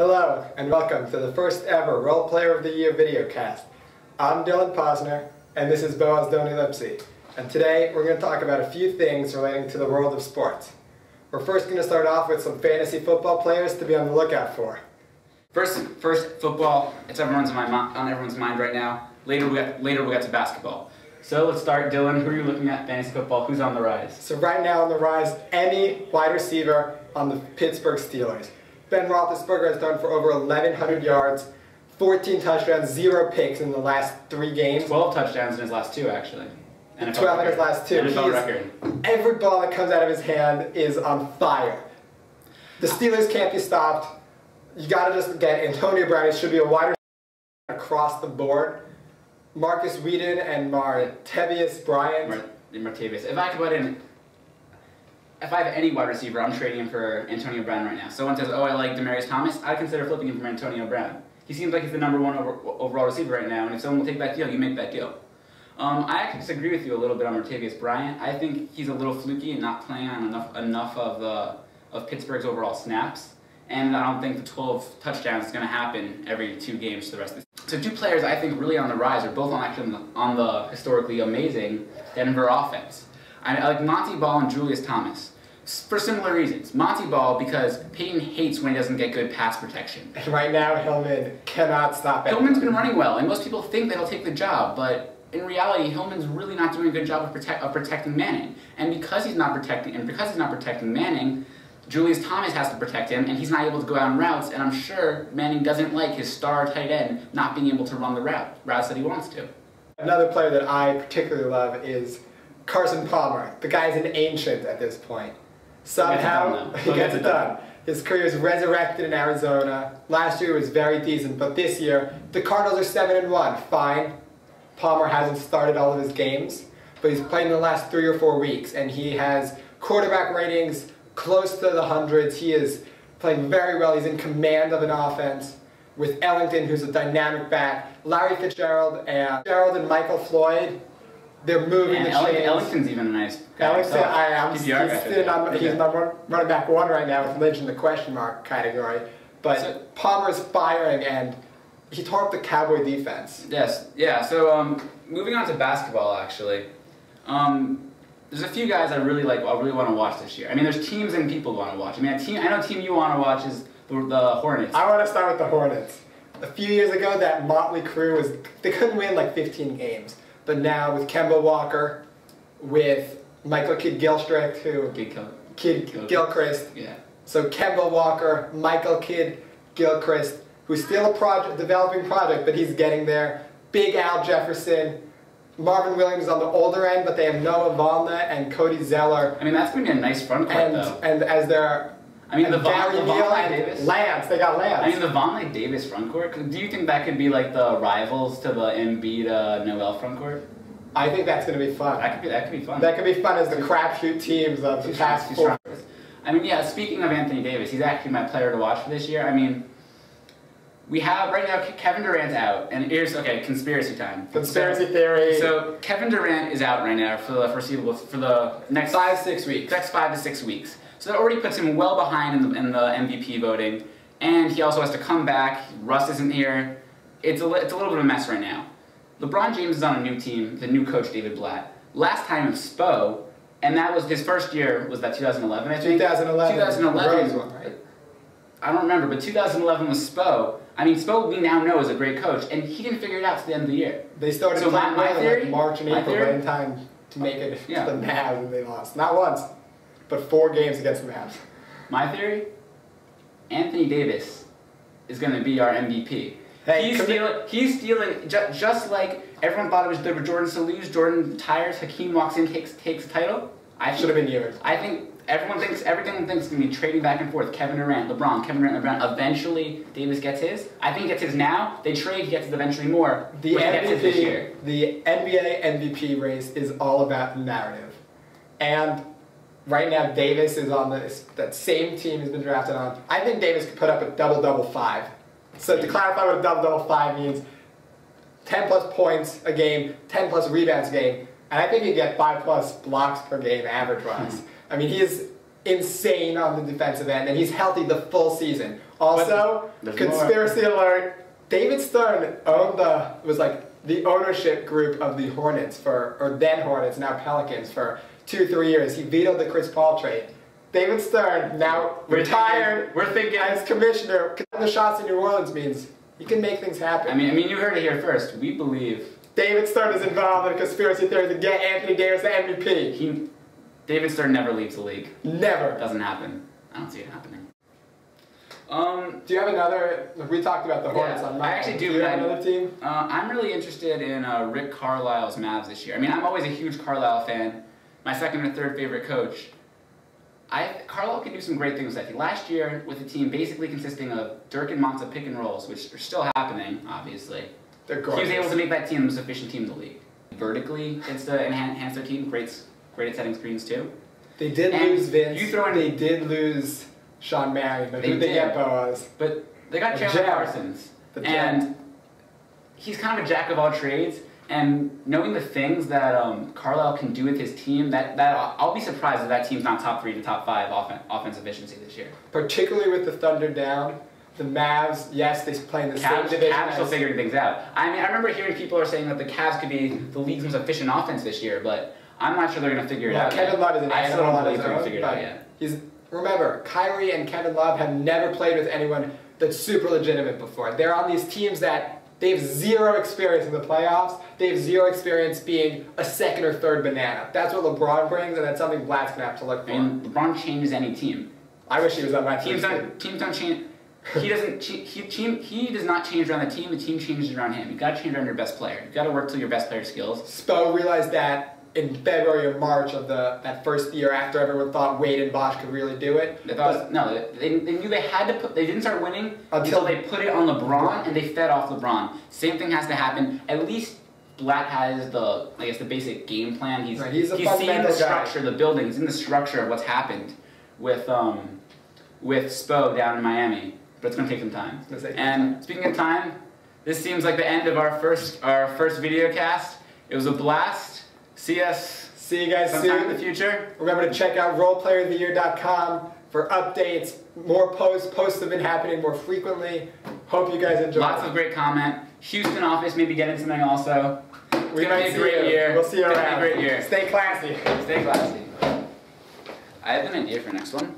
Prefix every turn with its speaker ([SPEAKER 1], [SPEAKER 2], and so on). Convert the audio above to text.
[SPEAKER 1] Hello, and welcome to the first ever Role Player of the Year videocast. I'm Dylan Posner, and this is Boaz Dolny-Lipsy. And today we're going to talk about a few things relating to the world of sports. We're first going to start off with some fantasy football players to be on the lookout for.
[SPEAKER 2] First football. It's on everyone's mind right now. Later we'll get to basketball. So let's start, Dylan. Who are you looking at fantasy football? Who's on the rise?
[SPEAKER 1] So right now on the rise, any wide receiver on the Pittsburgh Steelers. Ben Roethlisberger has thrown for over 1,100 yards, 14 touchdowns, 0 picks in the last 3 games.
[SPEAKER 2] 12 touchdowns in his last 2, actually.
[SPEAKER 1] 12 in his last 2.
[SPEAKER 2] NFL record.
[SPEAKER 1] Every ball that comes out of his hand is on fire. The Steelers can't be stopped. You got to just get Antonio Brown. He should be a wide receiver across the board. Marcus Whedon and Martavis Bryant.
[SPEAKER 2] Martavis. If I have any wide receiver, I'm trading him for Antonio Brown right now. Someone says, oh, I like Demaryius Thomas, I'd consider flipping him for Antonio Brown. He seems like he's the #1 overall receiver right now, and if someone will take that deal, you make that deal. I actually disagree with you a little bit on Martavis Bryant. I think he's a little fluky and not playing on enough of Pittsburgh's overall snaps. And I don't think the 12 touchdowns is going to happen every 2 games for the rest of the season. So 2 players I think really on the rise are both on the historically amazing Denver offense. I like Monty Ball and Julius Thomas. For similar reasons. Monty Ball because Peyton hates when he doesn't get good pass protection.
[SPEAKER 1] And right now Hillman cannot stop it.
[SPEAKER 2] Hillman's been running well, and most people think that he'll take the job, but in reality, Hillman's really not doing a good job of protecting Manning. And because he's not protecting Manning, Julius Thomas has to protect him, and he's not able to go out on routes, and I'm sure Manning doesn't like his star tight end not being able to run the routes that he wants to.
[SPEAKER 1] Another player that I particularly love is Carson Palmer. The guy's an ancient at this point. Somehow, he gets it done. His career is resurrected in Arizona. Last year was very decent, but this year, the Cardinals are 7-1. Fine. Palmer hasn't started all of his games, but he's played in the last 3 or 4 weeks, and he has quarterback ratings close to the hundreds. He is playing very well. He's in command of an offense with Ellington, who's a dynamic back, Larry Fitzgerald, and Michael Floyd. They're moving the chains.
[SPEAKER 2] Ellington's even a nice guy.
[SPEAKER 1] Ellington, he's not running back 1 right now with Lynch in the question mark category. But Palmer's firing, and he tore up the Cowboy defense.
[SPEAKER 2] Yes, yeah. So moving on to basketball, actually, there's a few guys I really want to watch this year. I mean, there's teams and people who want to watch. I mean, I know a team you want to watch is the Hornets.
[SPEAKER 1] I want to start with the Hornets. A few years ago, that motley crew they couldn't win like 15 games. But now with Kemba Walker, with Michael Kidd-Gilchrist, Gilchrist.
[SPEAKER 2] Yeah.
[SPEAKER 1] So Kemba Walker, Michael Kidd-Gilchrist, who's still a developing project, but he's getting there. Big Al Jefferson, Marvin Williams on the older end, but they have Noah Vonleh and Cody Zeller.
[SPEAKER 2] I mean, that's going to be a nice front court, though.
[SPEAKER 1] And as their Gary Neal and Lance, they got Lance.
[SPEAKER 2] I mean, the Vonleh Davis front court, do you think that could be like the rivals to the Embiid Noel front court?
[SPEAKER 1] I think that's going to be fun.
[SPEAKER 2] That could be fun.
[SPEAKER 1] That could be fun as the crapshoot teams of the past 4.
[SPEAKER 2] I mean, yeah, speaking of Anthony Davis, he's actually my player to watch for this year. I mean, we have, right now, Kevin Durant's out, and here's, conspiracy time.
[SPEAKER 1] Conspiracy theory.
[SPEAKER 2] So, Kevin Durant is out right now for the next
[SPEAKER 1] 5-6 weeks.
[SPEAKER 2] Next 5 to 6 weeks. So that already puts him well behind in the MVP voting, and he also has to come back. Russ isn't here. It's a little bit of a mess right now. LeBron James is on a new team, the new coach, David Blatt. Last time in Spo, and that was his first year, was that 2011, I think?
[SPEAKER 1] 2011.
[SPEAKER 2] 2011.
[SPEAKER 1] One, right?
[SPEAKER 2] I don't remember, but 2011 was Spo. I mean, Spo we now know is a great coach, and he didn't figure it out to the end of the year.
[SPEAKER 1] They started playing well in March and April, right in time to make it to the Mavs, and they lost. Not once, but 4 games against the Mavs.
[SPEAKER 2] My theory? Anthony Davis is going to be our MVP.
[SPEAKER 1] Hey,
[SPEAKER 2] he's stealing, just like everyone thought it was Jordan to lose. Jordan retires, Hakeem walks in, takes the title.
[SPEAKER 1] Should have been yours.
[SPEAKER 2] I think everyone thinks it's going to be trading back and forth. Kevin Durant, LeBron, Kevin Durant, LeBron. Eventually, Davis gets his. I think he gets his now. They trade, he gets it eventually more.
[SPEAKER 1] The NBA MVP race is all about narrative. And right now, Davis is on that same team he's been drafted on. I think Davis could put up a double-double 5. So to clarify what a double-double 5 means, 10+ points a game, 10+ rebounds a game, and I think he'd get 5+ blocks per game average-wise. I mean, insane on the defensive end, and he's healthy the full season. Also, conspiracy alert, David Stern owned the ownership group of the Hornets or then Hornets, now Pelicans, for 2-3 years. He vetoed the Chris Paul trade. David Stern, now retired as commissioner, the shots in New Orleans means he can make things happen.
[SPEAKER 2] I mean, you heard it here first. We believe
[SPEAKER 1] David Stern is involved in a conspiracy theory to get Anthony Davis the MVP.
[SPEAKER 2] David Stern never leaves the league.
[SPEAKER 1] Never.
[SPEAKER 2] Doesn't happen. I don't see it happening.
[SPEAKER 1] Do you have another? We talked about the Hornets.
[SPEAKER 2] Yeah, I actually do.
[SPEAKER 1] Do you have another team?
[SPEAKER 2] I'm really interested in Rick Carlisle's Mavs this year. I mean, I'm always a huge Carlisle fan. My second or third favorite coach. Carlisle can do some great things with that team. Last year, with a team basically consisting of Dirk and Monta pick and rolls, which are still happening, obviously, he was able to make that team the most efficient team in the league. Vertically, it's to enhance their team. Great at setting screens too.
[SPEAKER 1] They did lose Vince. They did lose Sean Marion, but who they get Boaz?
[SPEAKER 2] But they got Chandler Parsons, and he's kind of a jack of all trades. And knowing the things that Carlisle can do with his team, that I'll be surprised if that team's not top 3 to top 5 offense efficiency this year.
[SPEAKER 1] Particularly with the Thunder down, the Mavs, yes, they play in the same division.
[SPEAKER 2] Cavs still figuring things out. I mean, I remember hearing people are saying that the Cavs could be the league's most efficient offense this year, but I'm not sure they're going to figure it out.
[SPEAKER 1] Kevin Love is an
[SPEAKER 2] excellent on his own,
[SPEAKER 1] remember, Kyrie and Kevin Love have never played with anyone that's super legitimate before. They're on these teams that they have zero experience in the playoffs. They have zero experience being a second or third banana. That's what LeBron brings, and that's something Blatt's going to have to look for.
[SPEAKER 2] I mean, LeBron changes any team.
[SPEAKER 1] I wish he was on my team.
[SPEAKER 2] Teams don't change. He does not change around the team changes around him. You've got to change around your best player. You've got to work till your best player's skills.
[SPEAKER 1] Spo realized that in February or March of that first year after everyone thought Wade and Bosh could really do it.
[SPEAKER 2] They knew they had to they didn't start winning until they put it on LeBron and they fed off LeBron. Same thing has to happen. At least Blatt has the basic game plan. He's seen the structure, the building. He's in the structure of what's happened with Spo down in Miami. But it's going to take some time. And speaking of time, this seems like the end of our first video cast. It was a blast. See you guys sometime in the future.
[SPEAKER 1] Remember to check out roleplayeroftheyear.com for updates. More posts have been happening more frequently. Hope you guys enjoy.
[SPEAKER 2] Lots of great comment. Houston office maybe getting something also.
[SPEAKER 1] We might be a great year. We'll see you around.
[SPEAKER 2] It's gonna be a great year.
[SPEAKER 1] Stay classy.
[SPEAKER 2] Stay classy. I have an idea for next one.